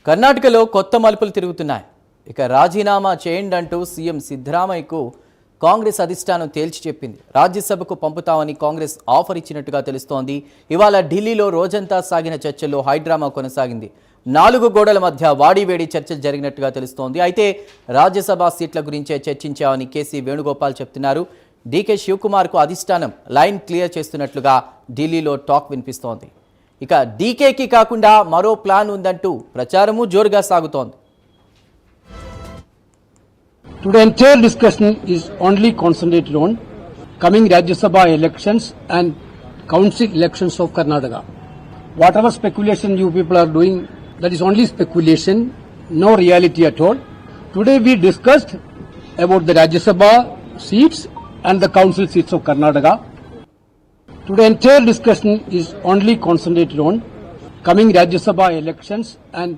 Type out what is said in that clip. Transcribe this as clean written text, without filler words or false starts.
కర్ణాటకలో కొత్త మలుపులు తిరుగుతున్నాయి. ఇక రాజీనామా చేయండి అంటూ సీఎం సిద్ధరామయ్యకు కాంగ్రెస్ అధిష్టానం తేల్చి చెప్పింది. రాజ్యసభకు పంపుతామని కాంగ్రెస్ ఆఫర్ ఇచ్చినట్టుగా తెలుస్తోంది. ఇవాళ ఢిల్లీలో రోజంతా సాగిన చర్చల్లో హైడ్రామా కొనసాగింది. 4 గోడల మధ్య వాడివేడి చర్చలు జరిగినట్టుగా తెలుస్తోంది. అయితే రాజ్యసభ సీట్ల గురించే చర్చించామని కేసీ వేణుగోపాల్ చెప్తున్నారు. డీకే శివకుమార్కు అధిష్టానం లైన్ క్లియర్ చేస్తున్నట్లుగా ఢిల్లీలో టాక్ వినిపిస్తోంది. ఇక డీకేకి కాకుండా మరో ప్లాన్ ఉందంటూ ప్రచారము జోరుగా సాగుతోంది. Today entire discussion is only concentrated on coming Rajya Sabha elections and council elections of Karnataka. Whatever speculation you people are doing, that is only speculation, no reality at all. Today we discussed about the Rajya Sabha seats and the council seats of Karnataka. Today entire discussion is only concentrated on coming Rajya Sabha elections and